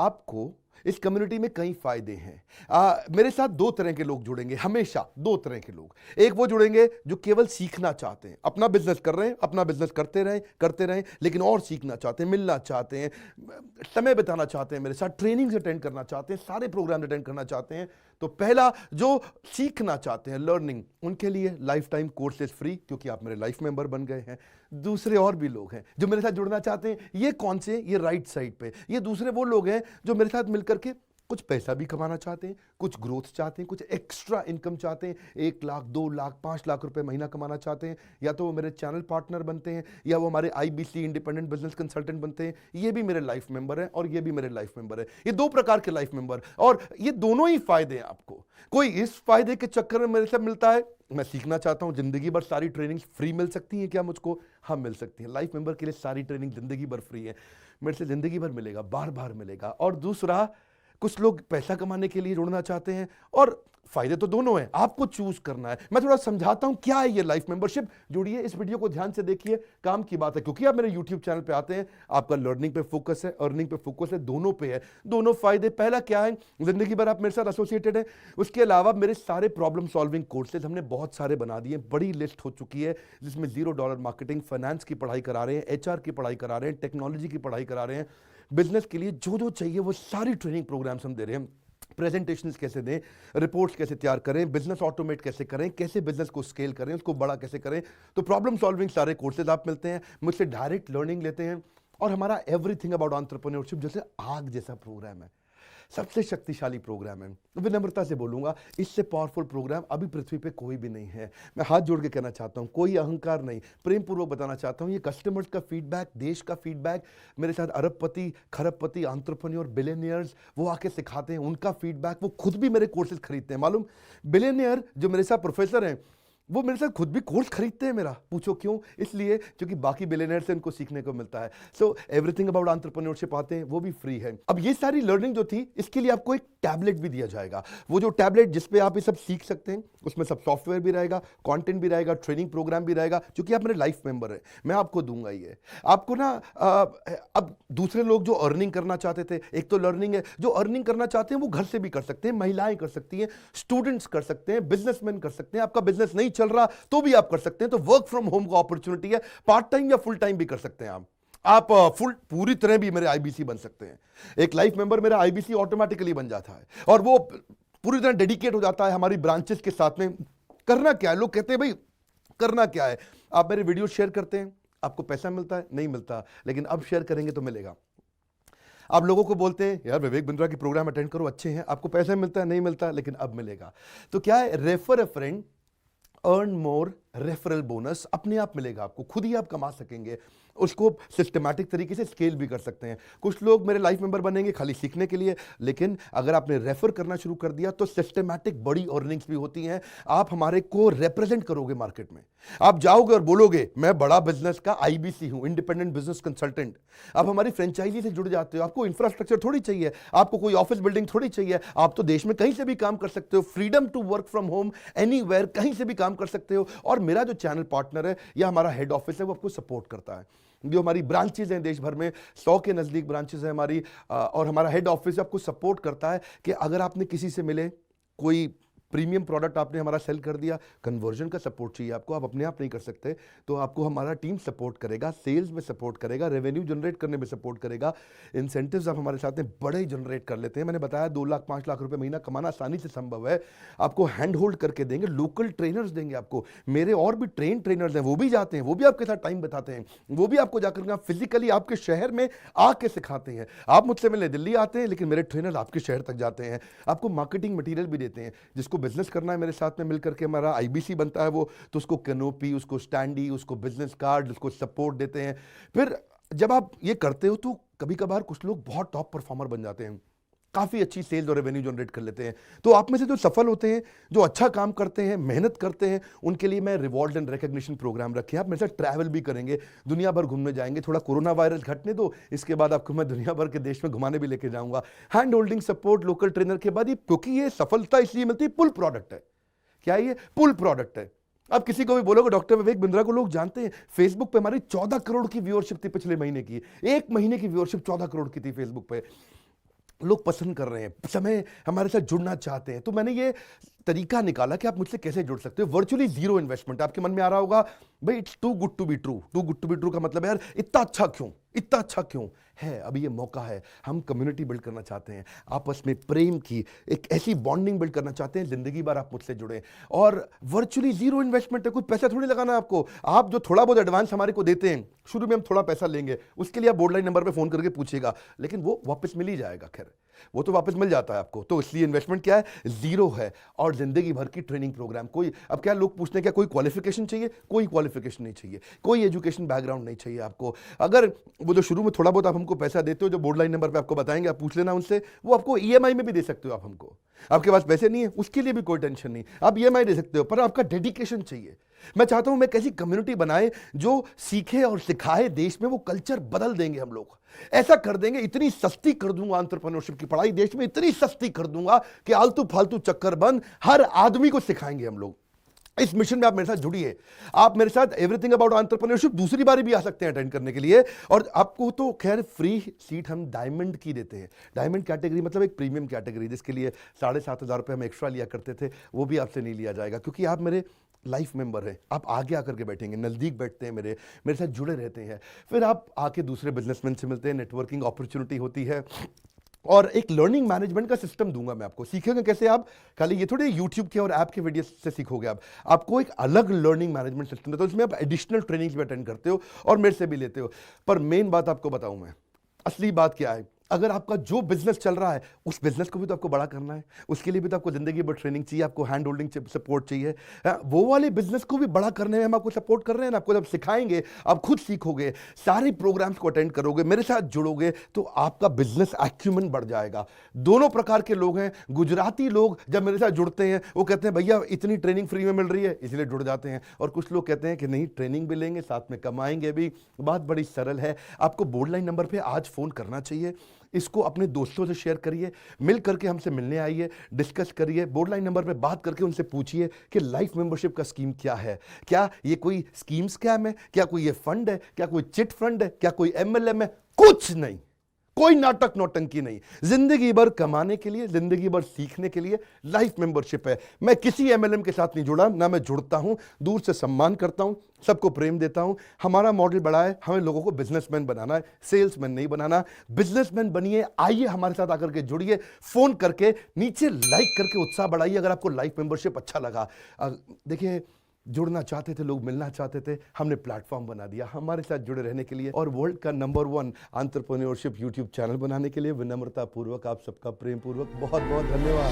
आपको इस कम्युनिटी में कई फायदे हैं। मेरे साथ दो तरह के लोग जुड़ेंगे, हमेशा दो तरह के लोग। एक वो जुड़ेंगे जो केवल सीखना चाहते हैं, अपना बिजनेस कर रहे हैं, अपना बिजनेस करते रहें, लेकिन और सीखना चाहते हैं, मिलना चाहते हैं, समय बिताना चाहते हैं, मेरे साथ ट्रेनिंग्स अटेंड करना चाहते हैं, सारे प्रोग्राम अटेंड करना चाहते हैं। तो पहला, जो सीखना चाहते हैं, लर्निंग, उनके लिए लाइफ टाइम कोर्सेज फ्री, क्योंकि आप मेरे लाइफ मेंबर बन गए हैं। दूसरे और भी लोग हैं जो मेरे साथ जुड़ना चाहते हैं। ये कौन से? ये राइट साइड पे, ये दूसरे वो लोग हैं जो मेरे साथ मिलकर के कुछ पैसा भी कमाना चाहते हैं, कुछ ग्रोथ चाहते हैं, कुछ एक्स्ट्रा इनकम चाहते हैं, 1 लाख, 2 लाख, 5 लाख रुपए महीना कमाना चाहते हैं। या तो वो मेरे चैनल पार्टनर बनते हैं, या वो हमारे IBC इंडिपेंडेंट बिजनेस कंसल्टेंट बनते हैं। ये भी मेरे लाइफ मेंबर हैं और ये भी मेरे लाइफ मेंबर है। ये दो प्रकार के लाइफ मेंबर, और ये दोनों ही फायदे हैं आपको। कोई इस फायदे के चक्कर में मेरे से मिलता है, मैं सीखना चाहता हूं, जिंदगी भर सारी ट्रेनिंग फ्री मिल सकती है क्या मुझको? हाँ, मिल सकती है। लाइफ मेंबर के लिए सारी ट्रेनिंग जिंदगी भर फ्री है, मेरे से जिंदगी भर मिलेगा, बार बार मिलेगा। और दूसरा, कुछ लोग पैसा कमाने के लिए जुड़ना चाहते हैं, और फायदे तो दोनों हैं, आपको चूज करना है। मैं थोड़ा समझाता हूं क्या है ये लाइफ मेंबरशिप। जुड़िए, इस वीडियो को ध्यान से देखिए, काम की बात है, क्योंकि आप मेरे YouTube चैनल पे आते हैं, आपका लर्निंग पे फोकस है, अर्निंग पे फोकस है, दोनों पे है, दोनों फायदे। पहला क्या है, जिंदगी भर आप मेरे साथ एसोसिएटेड है। उसके अलावा मेरे सारे प्रॉब्लम सॉल्विंग कोर्सेज हमने बहुत सारे बना दिए, बड़ी लिस्ट हो चुकी है, जिसमें $0 मार्केटिंग, फाइनेंस की पढ़ाई करा रहे हैं, HR की पढ़ाई करा रहे हैं, टेक्नोलॉजी की पढ़ाई करा रहे हैं। बिजनेस के लिए जो जो चाहिए वो सारी ट्रेनिंग प्रोग्राम्स हम दे रहे हैं। प्रेजेंटेशंस कैसे दें, रिपोर्ट्स कैसे तैयार करें, बिजनेस ऑटोमेट कैसे करें, कैसे बिजनेस को स्केल करें, उसको बड़ा कैसे करें। तो प्रॉब्लम सॉल्विंग सारे कोर्सेज आप मिलते हैं, मुझसे डायरेक्ट लर्निंग लेते हैं। और हमारा एवरीथिंग अबाउट एंटरप्रेन्योरशिप जैसे आग जैसा प्रोग्राम है, सबसे शक्तिशाली प्रोग्राम है। विनम्रता से बोलूंगा, इससे पावरफुल प्रोग्राम अभी पृथ्वी पे कोई भी नहीं है। मैं हाथ जोड़ के कहना चाहता हूं, कोई अहंकार नहीं, प्रेम पूर्वक बताना चाहता हूं, ये कस्टमर्स का फीडबैक, देश का फीडबैक, मेरे साथ अरबपति, खरबपति, एंटरप्रेन्योर, बिलियनियर्स, वो आके सिखाते हैं, उनका फीडबैक, वो खुद भी मेरे कोर्सेज खरीदते हैं। मालूम, बिलियनियर जो मेरे साथ प्रोफेसर हैं, वो मेरे साथ खुद भी कोर्स खरीदते हैं मेरा। पूछो क्यों? इसलिए क्योंकि बाकी बिलियनियर से इनको सीखने को मिलता है। सो एवरीथिंग अबाउट एंटरप्रेन्योरशिप आते हैं, वो भी फ्री है। अब ये सारी लर्निंग जो थी, इसके लिए आपको एक टैबलेट भी दिया जाएगा। वो जो टैबलेट जिसपे आप ये सब सीख सकते हैं, उसमें सब सॉफ्टवेयर भी रहेगा, कंटेंट भी रहेगा, ट्रेनिंग प्रोग्राम भी रहेगा, क्योंकि आप मेरे लाइफ मेंबर है, मैं आपको दूंगा ये। आपको ना अब दूसरे लोग जो अर्निंग करना चाहते थे, एक तो लर्निंग है, जो अर्निंग करना चाहते हैं वो घर से भी कर सकते हैं, महिलाएं कर सकती हैं, स्टूडेंट्स कर सकते हैं, बिजनेसमैन कर सकते हैं। आपका बिजनेस नहीं चल रहा तो भी आप कर सकते हैं, तो वर्क फ्रॉम होम का अपॉर्चुनिटी है, पार्ट टाइम या फुल टाइम भी कर सकते हैं आप फुल पूरी तरह भी मेरे IBC बन सकते हैं। एक लाइफ मेंबर मेरा IBC ऑटोमेटिकली बन जाता है, और वो पूरी तरह डेडिकेट हो जाता है हमारी ब्रांचेस के साथ में। करना क्या है, लोग कहते हैं भाई करना क्या है, आप मेरे वीडियो शेयर करते हैं, आपको पैसा मिलता है? नहीं मिलता, लेकिन अब शेयर करेंगे तो मिलेगा। आप लोगों को बोलते हैं यार विवेक बिंद्रा की प्रोग्राम अटेंड करो, अच्छे हैं, आपको पैसा मिलता है? नहीं मिलता, लेकिन अब मिलेगा। तो क्या है, refer a friend, earn more, referral bonus अपने आप मिलेगा आपको, खुद ही आप कमा सकेंगे। उसको सिस्टमैटिक तरीके से स्केल भी कर सकते हैं। कुछ लोग मेरे लाइफ मेंबर बनेंगे खाली सीखने के लिए, लेकिन अगर आपने रेफर करना शुरू कर दिया तो सिस्टमैटिक बड़ी अर्निंग्स भी होती हैं। आप हमारे को रिप्रेजेंट करोगे मार्केट में, आप जाओगे और बोलोगे मैं बड़ा बिजनेस का IBC हूं, इंडिपेंडेंट बिजनेस कंसल्टेंट। आप हमारी फ्रेंचाइजी से जुड़ जाते हो, आपको इंफ्रास्ट्रक्चर थोड़ी चाहिए, आपको कोई ऑफिस बिल्डिंग थोड़ी चाहिए, आप तो देश में कहीं से भी काम कर सकते हो, freedom to work from home, anywhere, कहीं से भी काम कर सकते हो। और मेरा जो चैनल पार्टनर है या हमारा हेड ऑफिस है, वो आपको सपोर्ट करता है। जो हमारी ब्रांचेज हैं देश भर में, 100 के नजदीक ब्रांचेज हैं हमारी, और हमारा हेड ऑफिस आपको सपोर्ट करता है कि अगर आपने किसी से मिले, कोई प्रीमियम प्रोडक्ट आपने हमारा सेल कर दिया, कन्वर्जन का सपोर्ट चाहिए आपको, आप अपने आप नहीं कर सकते, तो आपको हमारा टीम सपोर्ट करेगा, सेल्स में सपोर्ट करेगा, रेवेन्यू जनरेट करने में सपोर्ट करेगा, इंसेंटिव्स आप हमारे साथ में बड़े जनरेट कर लेते हैं। मैंने बताया 2 लाख 5 लाख रुपए महीना कमाना आसानी से संभव है। आपको हैंड होल्ड करके देंगे, लोकल ट्रेनर्स देंगे आपको, मेरे और भी ट्रेनर्स हैं, वो भी जाते हैं, वो भी आपके साथ टाइम बताते हैं, वो भी आपको जाकर फिजिकली आपके शहर में आके सिखाते हैं। आप मुझसे मिलने दिल्ली आते हैं, लेकिन मेरे ट्रेनर आपके शहर तक जाते हैं, आपको मार्केटिंग मटीरियल भी देते हैं। जिसको बिजनेस करना है मेरे साथ में मिलकर के, हमारा IBC बनता है वो, तो उसको कैनोपी, उसको स्टैंडी, उसको बिजनेस कार्ड, उसको सपोर्ट देते हैं। फिर जब आप ये करते हो तो कभी कभार कुछ लोग बहुत टॉप परफॉर्मर बन जाते हैं, काफी अच्छी सेल्स और रेवेन्यू जनरेट कर लेते हैं। तो आप में से जो सफल होते हैं, जो अच्छा काम करते हैं, मेहनत करते हैं, उनके लिए मैं रिवॉर्ड एंड रिकॉग्निशन प्रोग्राम रखे हैं। आप मेरे साथ ट्रैवल भी करेंगे, दुनिया भर घूमने जाएंगे, थोड़ा कोरोना वायरस घटने दो, इसके बाद आपको मैं दुनिया भर के देश में घुमाने भी लेके जाऊंगा। Hand holding support, local trainer के बाद ये, क्योंकि ये सफलता इसलिए मिलती है, पुल प्रोडक्ट है। क्या ये पुल प्रोडक्ट है? अब किसी को भी बोलोगे डॉक्टर विवेक बिंद्रा को लोग जानते हैं, फेसबुक पे हमारी 14 करोड़ की व्यूअरशिप थी पिछले महीने की, एक महीने की व्यूअरशिप 14 करोड़ की थी फेसबुक पे। लोग पसंद कर रहे हैं, समय हमारे साथ जुड़ना चाहते हैं। तो मैंने ये तरीका निकाला कि आप मुझसे कैसे जुड़ सकते हो। Virtually zero investment. आपके मन में आ रहा होगा भाई it's too good to be true. Too good to be true का मतलब है यार इतना अच्छा क्यों, इतना अच्छा क्यों है। अभी ये मौका है, हम कम्युनिटी बिल्ड करना चाहते हैं, आपस में प्रेम की एक ऐसी बॉन्डिंग बिल्ड करना चाहते हैं, जिंदगी भर आप मुझसे जुड़े। और वर्चुअली जीरो इन्वेस्टमेंट है, कुछ पैसा थोड़ी लगाना है आपको। आप जो थोड़ा बहुत एडवांस हमारे को देते हैं, शुरू में हम थोड़ा पैसा लेंगे, उसके लिए आप बोर्ड लाइन नंबर पे फोन करके पूछिएगा, लेकिन वो वापस मिल ही जाएगा। खैर वो तो वापस मिल जाता है आपको। तो इसलिए इन्वेस्टमेंट क्या है, जीरो है। और जिंदगी भर की ट्रेनिंग प्रोग्राम। कोई अब क्या लोग पूछते हैं क्या कोई क्वालिफिकेशन चाहिए, कोई क्वालिफिकेशन नहीं चाहिए, कोई एजुकेशन बैकग्राउंड नहीं चाहिए आपको। अगर वो जो शुरू में थोड़ा बहुत आप हमको पैसा देते हो, जो बोर्ड लाइन नंबर पे आपको बताएंगे, आप पूछ लेना उनसे, वो आपको ईएमआई में भी दे सकते हो। आप हमको, आपके पास पैसे नहीं है उसके लिए भी कोई टेंशन नहीं, आप ईएमआई दे सकते हो, पर आपका डेडिकेशन चाहिए। मैं चाहता हूं मैं कैसी कम्युनिटी बनाए जो सीखे और सिखाए, देश में वो कल्चर बदल देंगे हम लोग। ऐसा कर देंगे, इतनी सस्ती कर दूंगा एंटरप्रेन्योरशिप की पढ़ाई देश में, इतनी सस्ती कर दूंगा कि आलतू फालतू चक्कर बंद, हर आदमी को सिखाएंगे हम लोग। इस मिशन में आप मेरे साथ जुड़िए। आप मेरे साथ एवरीथिंग अबाउट एंटरप्रेन्योरशिप दूसरी बार भी आ सकते हैं अटेंड करने के लिए। और आपको तो खैर फ्री सीट हम डायमंड की देते हैं। डायमंड कैटेगरी मतलब एक प्रीमियम कैटेगरी, जिसके लिए 7,500 रुपये हम एक्स्ट्रा लिया करते थे, वो भी आपसे नहीं लिया जाएगा, क्योंकि आप मेरे लाइफ मेंबर हैं। आप आगे आकर के बैठेंगे, नज़दीक बैठते हैं, मेरे साथ जुड़े रहते हैं। फिर आप आके दूसरे बिजनेसमैन से मिलते हैं, नेटवर्किंग अपॉर्चुनिटी होती है। और एक लर्निंग मैनेजमेंट का सिस्टम दूंगा मैं आपको। सीखेंगे कैसे आप, खाली ये थोड़ी यूट्यूब के और ऐप के वीडियो से सीखोगे आप। आपको एक अलग लर्निंग मैनेजमेंट सिस्टम है, तो इसमें आप एडिशनल ट्रेनिंग्स भी अटेंड करते हो और मेरे से भी लेते हो। पर मेन बात आपको बताऊं मैं, असली बात क्या है, अगर आपका जो बिजनेस चल रहा है उस बिजनेस को भी तो आपको बड़ा करना है, उसके लिए भी तो आपको जिंदगी भर ट्रेनिंग चाहिए, आपको हैंड होल्डिंग सपोर्ट चाहिए। वो वाले बिजनेस को भी बड़ा करने में हम आपको सपोर्ट कर रहे हैं ना। आपको जब सिखाएंगे, आप खुद सीखोगे, सारे प्रोग्राम्स को अटेंड करोगे, मेरे साथ जुड़ोगे, तो आपका बिजनेस एक्यूमेन बढ़ जाएगा। दोनों प्रकार के लोग हैं। गुजराती लोग जब मेरे साथ जुड़ते हैं वो कहते हैं भैया इतनी ट्रेनिंग फ्री में मिल रही है, इसलिए जुड़ जाते हैं। और कुछ लोग कहते हैं कि नहीं, ट्रेनिंग भी लेंगे, साथ में कमाएंगे भी। बात बड़ी सरल है। आपको बोर्ड लाइन नंबर पर आज फोन करना चाहिए, इसको अपने दोस्तों से शेयर करिए, मिल करके हमसे मिलने आइए, डिस्कस करिए, बोर्ड लाइन नंबर पे बात करके उनसे पूछिए कि लाइफ मेंबरशिप का स्कीम क्या है। क्या ये कोई स्कीम स्कैम है, क्या कोई ये फंड है, क्या कोई चिट फंड है, क्या कोई एमएलएम है? कुछ नहीं, कोई नाटक नौटंकी नहीं। जिंदगी भर कमाने के लिए, जिंदगी भर सीखने के लिए लाइफ मेंबरशिप है। मैं किसी एमएलएम के साथ नहीं जुड़ा, ना मैं जुड़ता हूं, दूर से सम्मान करता हूं, सबको प्रेम देता हूं। हमारा मॉडल बड़ा है, हमें लोगों को बिजनेसमैन बनाना है, सेल्समैन नहीं बनाना। बिजनेसमैन बनिए, आइए हमारे साथ आकर के जुड़िए, फोन करके नीचे लाइक करके उत्साह बढ़ाइए अगर आपको लाइफ मेंबरशिप अच्छा लगा। देखिए, जुड़ना चाहते थे लोग, मिलना चाहते थे, हमने प्लेटफॉर्म बना दिया हमारे साथ जुड़े रहने के लिए। और वर्ल्ड का नंबर 1 एंटरप्रेन्योरशिप यूट्यूब चैनल बनाने के लिए विनम्रता पूर्वक आप सबका प्रेम पूर्वक बहुत बहुत धन्यवाद।